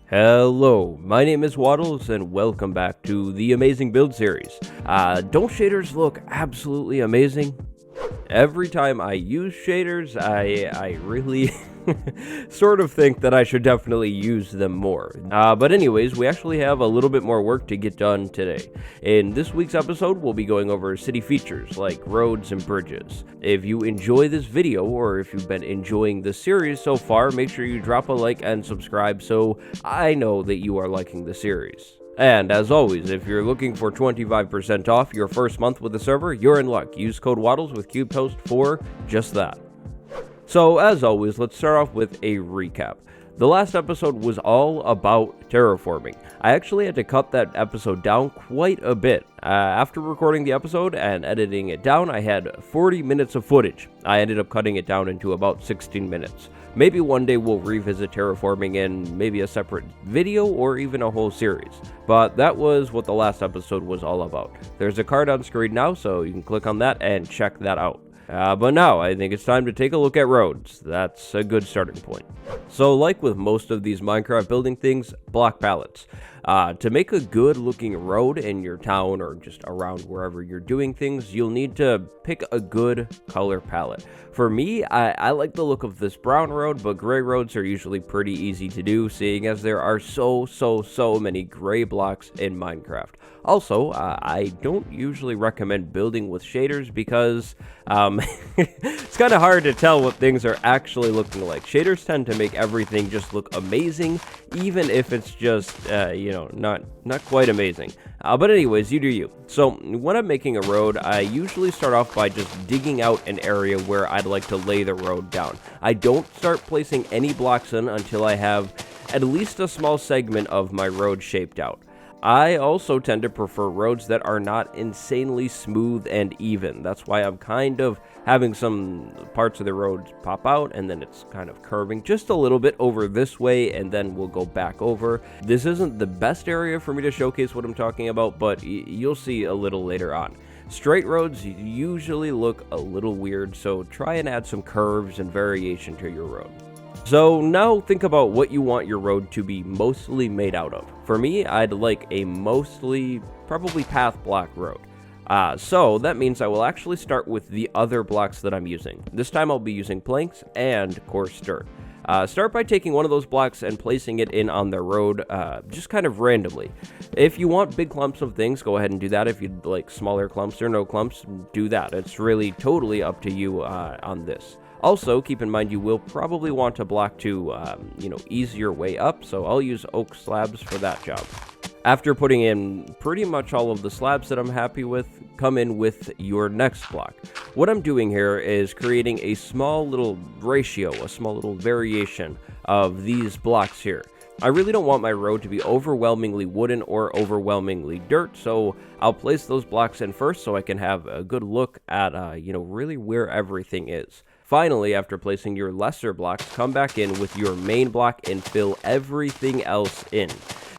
Hello, my name is Waddles, and welcome back to the Amazing Build Series. Don't shaders look absolutely amazing? Every time I use shaders, I really sort of think that I should definitely use them more. But anyways, we actually have a little bit more work to get done today. In this week's episode, we'll be going over city features like roads and bridges. If you enjoy this video, or if you've been enjoying the series so far, make sure you drop a like and subscribe so I know that you are liking the series. And as always, if you're looking for 25% off your first month with the server, you're in luck. Use code Waddles with CubeToast for just that. So as always, let's start off with a recap. The last episode was all about terraforming. I actually had to cut that episode down quite a bit. After recording the episode and editing it down, I had 40 minutes of footage. I ended up cutting it down into about 16 minutes. Maybe one day we'll revisit terraforming in maybe a separate video or even a whole series. But that was what the last episode was all about. There's a card on screen now, so you can click on that and check that out. But now, I think it's time to take a look at roads. That's a good starting point. So like with most of these Minecraft building things, block palettes. To make a good looking road in your town or just around wherever you're doing things, you'll need to pick a good color palette. For me, I like the look of this brown road, but gray roads are usually pretty easy to do, seeing as there are so many gray blocks in Minecraft. Also, I don't usually recommend building with shaders because it's kind of hard to tell what things are actually looking like. Shaders tend to make everything just look amazing, even if it's just, not quite amazing. But anyways, you do you. So when I'm making a road, I usually start off by just digging out an area where I'd like to lay the road down. I don't start placing any blocks in until I have at least a small segment of my road shaped out. I also tend to prefer roads that are not insanely smooth and even. That's why I'm kind of having some parts of the road pop out and then it's kind of curving just a little bit over this way and then we'll go back over. This isn't the best area for me to showcase what I'm talking about, but you'll see a little later on. Straight roads usually look a little weird, so try and add some curves and variation to your road. So now think about what you want your road to be mostly made out of. For me, I'd like a mostly, probably path block road. So that means I will actually start with the other blocks that I'm using. This time I'll be using planks and coarse dirt. Start by taking one of those blocks and placing it in on the road, just kind of randomly. If you want big clumps of things, go ahead and do that. If you'd like smaller clumps or no clumps, do that. It's really totally up to you on this. Also, keep in mind you will probably want a block to, ease your way up, so I'll use oak slabs for that job. After putting in pretty much all of the slabs that I'm happy with, come in with your next block. What I'm doing here is creating a small little ratio, a small little variation of these blocks here. I really don't want my road to be overwhelmingly wooden or overwhelmingly dirt, so I'll place those blocks in first so I can have a good look at, really where everything is. Finally, after placing your lesser blocks, come back in with your main block and fill everything else in.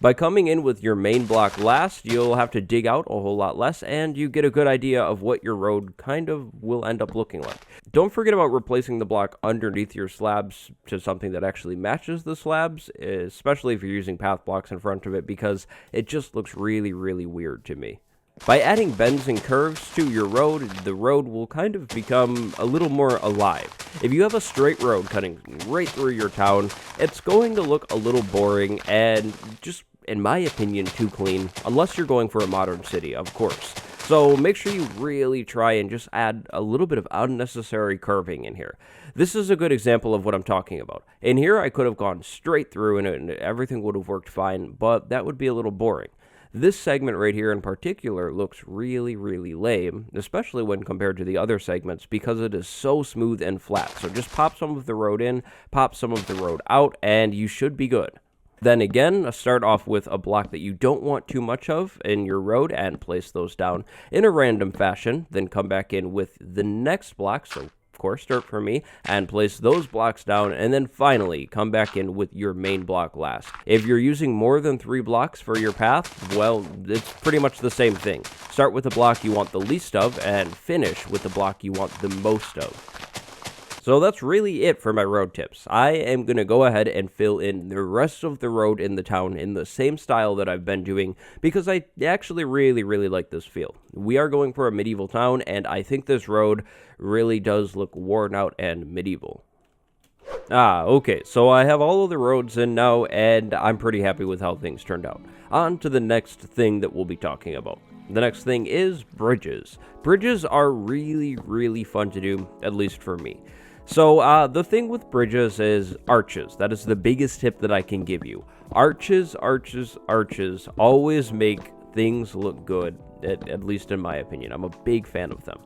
By coming in with your main block last, you'll have to dig out a whole lot less, and you get a good idea of what your road kind of will end up looking like. Don't forget about replacing the block underneath your slabs to something that actually matches the slabs, especially if you're using path blocks in front of it, because it just looks really weird to me. By adding bends and curves to your road, the road will kind of become a little more alive. If you have a straight road cutting right through your town, it's going to look a little boring and just, in my opinion, too clean, unless you're going for a modern city, of course. So make sure you really try and just add a little bit of unnecessary curving in here. This is a good example of what I'm talking about. In here, I could have gone straight through and everything would have worked fine, but that would be a little boring. This segment right here in particular looks really lame, especially when compared to the other segments because it is so smooth and flat. So just pop some of the road in, pop some of the road out, and you should be good. Then again, start off with a block that you don't want too much of in your road and place those down in a random fashion. Then come back in with the next block, so course dirt for me, and place those blocks down, and then finally come back in with your main block last. If you're using more than 3 blocks for your path, well, it's pretty much the same thing. Start with the block you want the least of and finish with the block you want the most of. So that's really it for my road tips. I am going to go ahead and fill in the rest of the road in the town in the same style that I've been doing because I actually really like this feel. We are going for a medieval town, and I think this road really does look worn out and medieval. Okay, so I have all of the roads in now, and I'm pretty happy with how things turned out. On to the next thing that we'll be talking about. The next thing is bridges. Bridges are really fun to do, at least for me. So the thing with bridges is arches. That is the biggest tip that I can give you. Arches always make things look good, at least in my opinion. I'm a big fan of them.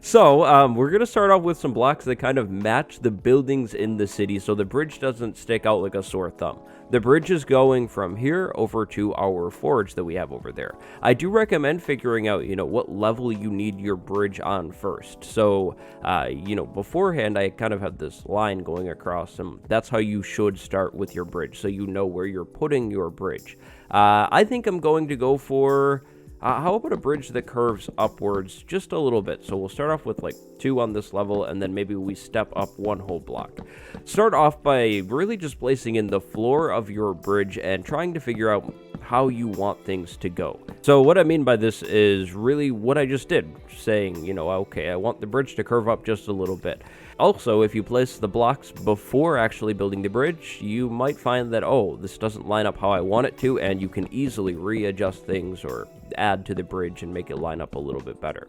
So we're going to start off with some blocks that kind of match the buildings in the city so the bridge doesn't stick out like a sore thumb. The bridge is going from here over to our forge that we have over there. I do recommend figuring out, what level you need your bridge on first. So, beforehand, I kind of had this line going across, and that's how you should start with your bridge, so you know where you're putting your bridge. I think I'm going to go for... how about a bridge that curves upwards just a little bit? So we'll start off with like 2 on this level, and then maybe we step up 1 whole block. Start off by really just placing in the floor of your bridge and trying to figure out how you want things to go. So what I mean by this is really what I just did, saying, okay, I want the bridge to curve up just a little bit. Also, if you place the blocks before actually building the bridge, you might find that, this doesn't line up how I want it to, and you can easily readjust things or add to the bridge and make it line up a little bit better.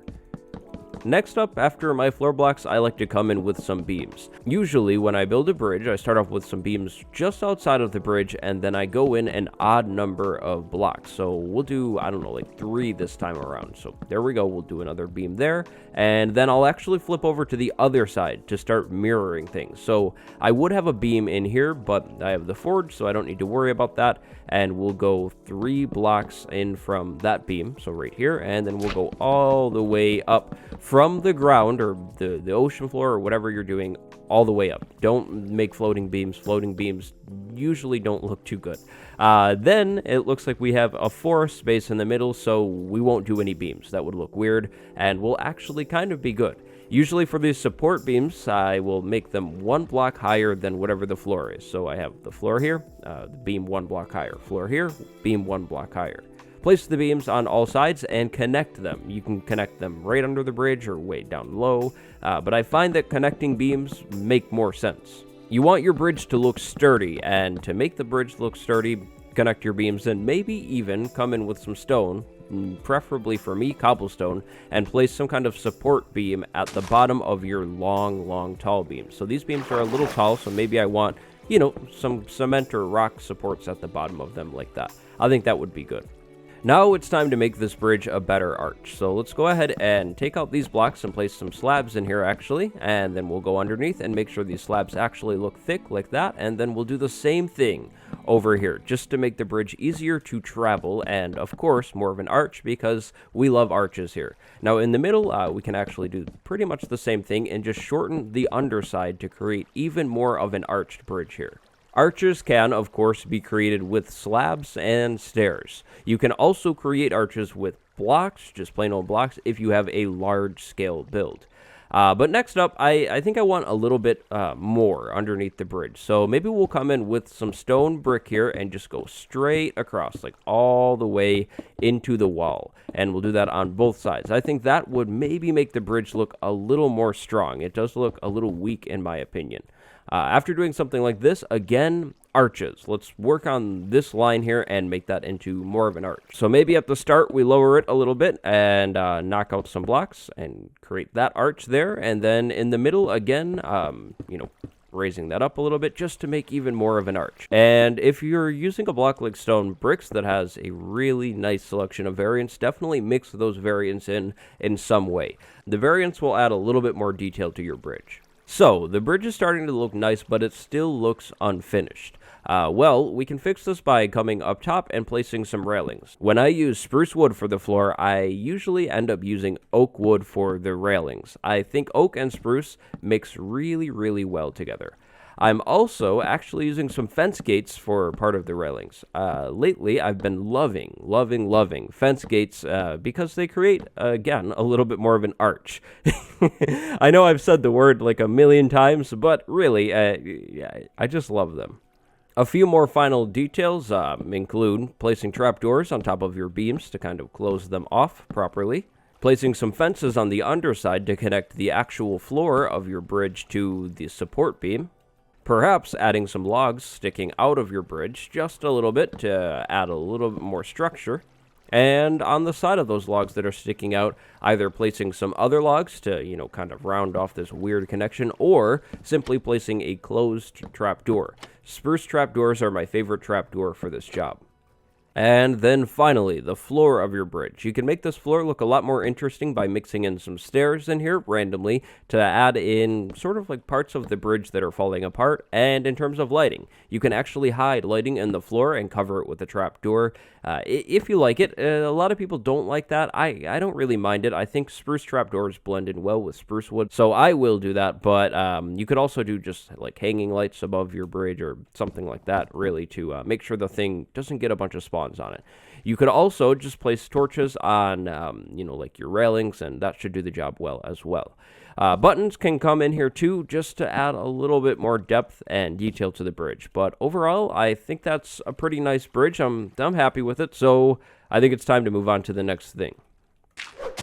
Next up, after my floor blocks, I like to come in with some beams. Usually, when I build a bridge, I start off with some beams just outside of the bridge, and then I go in an odd number of blocks. So we'll do, 3 this time around. So there we go, we'll do another beam there, and then I'll actually flip over to the other side to start mirroring things. So I would have a beam in here, but I have the forge, so I don't need to worry about that, and we'll go 3 blocks in from that beam, so right here, and then we'll go all the way up from the ground or the ocean floor or whatever you're doing, all the way up. Don't make floating beams. Floating beams usually don't look too good. Then it looks like we have a forest space in the middle, so we won't do any beams. That would look weird and will actually kind of be good. Usually for these support beams, I will make them 1 block higher than whatever the floor is. So I have the floor here, the beam 1 block higher. Floor here, beam 1 block higher. Place the beams on all sides and connect them. You can connect them right under the bridge or way down low, but I find that connecting beams make more sense. You want your bridge to look sturdy, and to make the bridge look sturdy, connect your beams and maybe even come in with some stone, preferably for me, cobblestone, and place some kind of support beam at the bottom of your long, tall beams. So these beams are a little tall, so maybe I want, some cement or rock supports at the bottom of them like that. I think that would be good. Now it's time to make this bridge a better arch. So let's go ahead and take out these blocks and place some slabs in here actually, and then we'll go underneath and make sure these slabs actually look thick like that, and then we'll do the same thing over here just to make the bridge easier to travel and of course more of an arch because we love arches here. Now in the middle we can actually do pretty much the same thing and just shorten the underside to create even more of an arched bridge here. Arches can, of course, be created with slabs and stairs. You can also create arches with blocks, just plain old blocks, if you have a large-scale build. But next up, I think I want a little bit more underneath the bridge. So maybe we'll come in with some stone brick here and just go straight across, like all the way into the wall. And we'll do that on both sides. I think that would maybe make the bridge look a little more strong. It does look a little weak in my opinion. After doing something like this, again, arches. Let's work on this line here and make that into more of an arch. So maybe at the start, we lower it a little bit and knock out some blocks and create that arch there. And then in the middle, again, raising that up a little bit just to make even more of an arch. And if you're using a block like stone bricks that has a really nice selection of variants, definitely mix those variants in some way. The variants will add a little bit more detail to your bridge. So, the bridge is starting to look nice, but it still looks unfinished. Well, we can fix this by coming up top and placing some railings. When I use spruce wood for the floor, I usually end up using oak wood for the railings. I think oak and spruce mix really well together. I'm also actually using some fence gates for part of the railings. Lately, I've been loving fence gates because they create, again, a little bit more of an arch. I know I've said the word like a million times, but really, yeah, I just love them. A few more final details include placing trapdoors on top of your beams to kind of close them off properly, placing some fences on the underside to connect the actual floor of your bridge to the support beam, perhaps adding some logs sticking out of your bridge just a little bit to add a little bit more structure, and on the side of those logs that are sticking out, either placing some other logs to, kind of round off this weird connection, or simply placing a closed trapdoor. Spruce trapdoors are my favorite trapdoor for this job. And then finally, the floor of your bridge. You can make this floor look a lot more interesting by mixing in some stairs in here randomly to add in sort of like parts of the bridge that are falling apart. And in terms of lighting, you can actually hide lighting in the floor and cover it with a trapdoor. If you like it, a lot of people don't like that. I don't really mind it. I think spruce trapdoors blend in well with spruce wood, so I will do that. But you could also do just like hanging lights above your bridge or something like that, really, to make sure the thing doesn't get a bunch of spawns on it. You could also just place torches on, like your railings, and that should do the job well as well. Buttons can come in here too, just to add a little bit more depth and detail to the bridge. But overall, I think that's a pretty nice bridge. I'm happy with it, so I think it's time to move on to the next thing.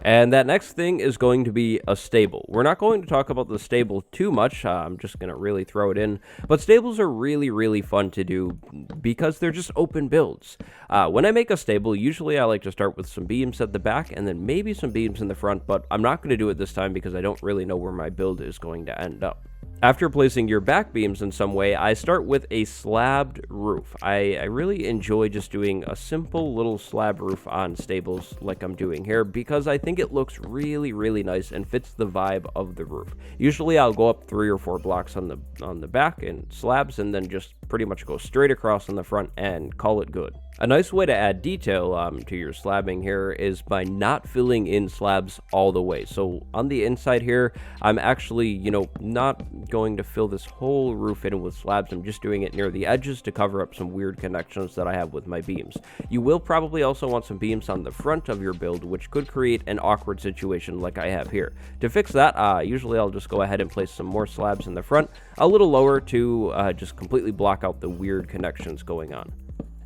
And that next thing is going to be a stable. We're not going to talk about the stable too much. I'm just going to really throw it in. But stables are really fun to do because they're just open builds. When I make a stable, usually I like to start with some beams at the back and then maybe some beams in the front, but I'm not going to do it this time because I don't really know where my build is going to end up. After placing your back beams in some way, I start with a slabbed roof. I really enjoy just doing a simple little slab roof on stables like I'm doing here because I think it looks really nice and fits the vibe of the roof. Usually I'll go up 3 or 4 blocks on the back and slabs and then just pretty much go straight across on the front and call it good. A nice way to add detail to your slabbing here is by not filling in slabs all the way. So on the inside here, I'm actually, not going to fill this whole roof in with slabs. I'm just doing it near the edges to cover up some weird connections that I have with my beams. You will probably also want some beams on the front of your build, which could create an awkward situation like I have here. To fix that, usually I'll just go ahead and place some more slabs in the front, a little lower to just completely block out the weird connections going on.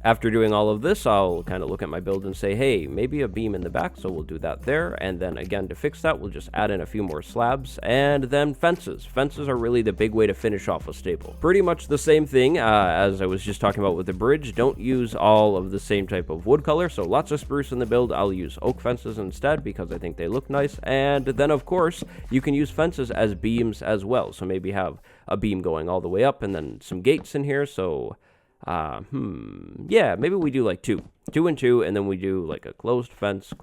After doing all of this, I'll kind of look at my build and say, hey, maybe a beam in the back, so we'll do that there. And then again, to fix that, we'll just add in a few more slabs. And then fences. Fences are really the big way to finish off a stable. Pretty much the same thing as I was just talking about with the bridge. Don't use all of the same type of wood color, so lots of spruce in the build. I'll use oak fences instead because I think they look nice. And then, of course, you can use fences as beams as well. So maybe have a beam going all the way up and then some gates in here, so... yeah, maybe we do like 2 and 2, and then we do like a closed fence,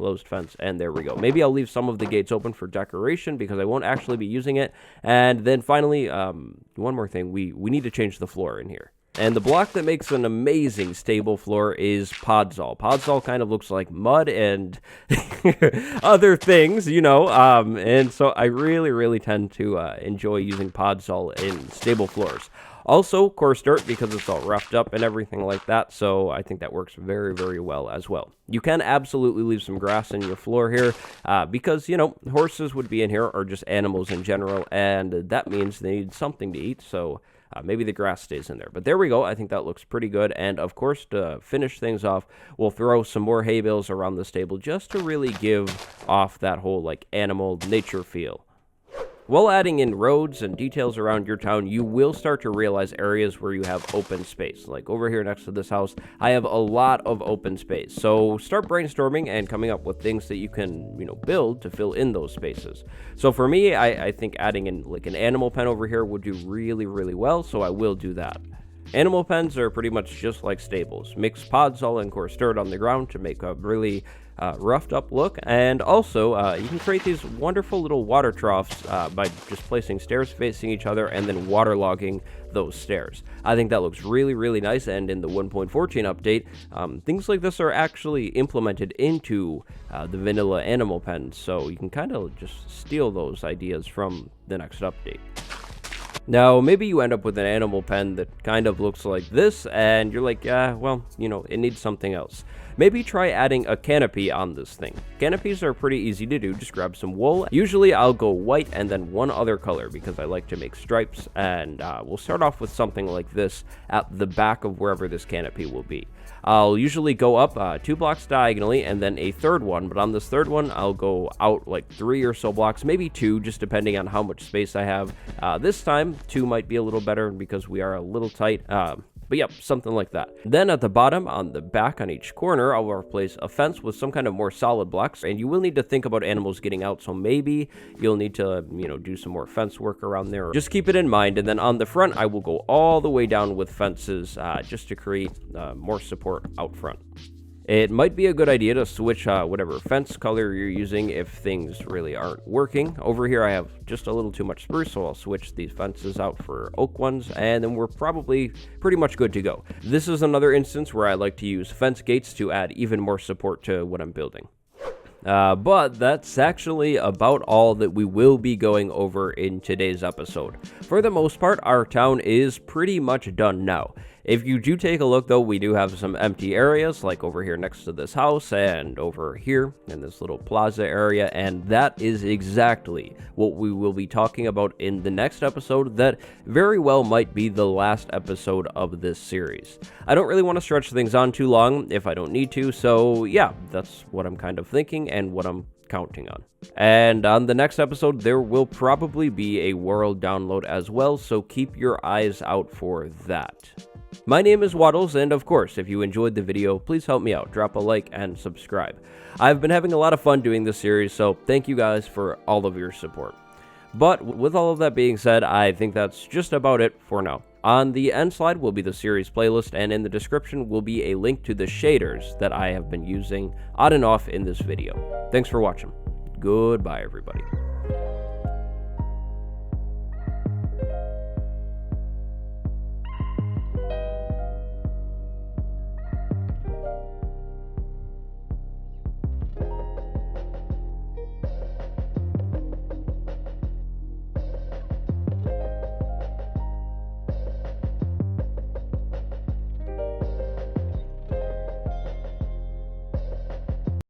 and there we go. Maybe I'll leave some of the gates open for decoration because I won't actually be using it. And then finally, one more thing, we need to change the floor in here. And the block that makes an amazing stable floor is Podzol. Podzol kind of looks like mud and other things, and so I really tend to enjoy using Podzol in stable floors. Also, coarse dirt because it's all roughed up and everything like that, so I think that works very well as well. You can absolutely leave some grass in your floor here because, horses would be in here or just animals in general, and that means they need something to eat, so maybe the grass stays in there. But there we go. I think that looks pretty good. And, of course, to finish things off, we'll throw some more hay bales around the stable just to really give off that whole, animal nature feel. While adding in roads and details around your town, you will start to realize areas where you have open space. Like over here next to this house, I have a lot of open space. So start brainstorming and coming up with things that you can, build to fill in those spaces. So for me, I think adding in an animal pen over here would do really well, so I will do that. Animal pens are pretty much just like stables. Mix Podzol and coarse dirt on the ground to make a really roughed up look, and also you can create these wonderful little water troughs by just placing stairs facing each other and then waterlogging those stairs. I think that looks really nice, and in the 1.14 update, things like this are actually implemented into the vanilla animal pens, so you can kind of just steal those ideas from the next update. Now, maybe you end up with an animal pen that kind of looks like this, and you're like, well, it needs something else. Maybe try adding a canopy on this thing. Canopies are pretty easy to do, just grab some wool. Usually I'll go white and then one other color because I like to make stripes, and we'll start off with something like this at the back of wherever this canopy will be. I'll usually go up 2 blocks diagonally and then a third one, but on this third one I'll go out like 3 or so blocks, maybe 2, just depending on how much space I have. This time 2 might be a little better because we are a little tight. But yep, something like that. Then at the bottom, on the back on each corner, I'll replace a fence with some kind of more solid blocks, and you will need to think about animals getting out, so maybe you'll need to, do some more fence work around there. Just keep it in mind, and then on the front, I will go all the way down with fences just to create more support out front. It might be a good idea to switch whatever fence color you're using if things really aren't working. Over here I have just a little too much spruce, so I'll switch these fences out for oak ones, and then we're probably pretty much good to go. This is another instance where I like to use fence gates to add even more support to what I'm building. But that's actually about all that we will be going over in today's episode. For the most part, our town is pretty much done now. If you do take a look, though, we do have some empty areas, like over here next to this house and over here in this little plaza area, and that is exactly what we will be talking about in the next episode that very well might be the last episode of this series. I don't really want to stretch things on too long if I don't need to, so yeah, that's what I'm kind of thinking and what I'm counting on. And on the next episode, there will probably be a world download as well, so keep your eyes out for that. My name is Waddles, and of course, if you enjoyed the video, please help me out, drop a like and subscribe. I've been having a lot of fun doing this series, so thank you guys for all of your support. But with all of that being said, I think that's just about it for now. On the end slide will be the series playlist, and in the description will be a link to the shaders that I have been using on and off in this video. Thanks for watching. Goodbye, everybody.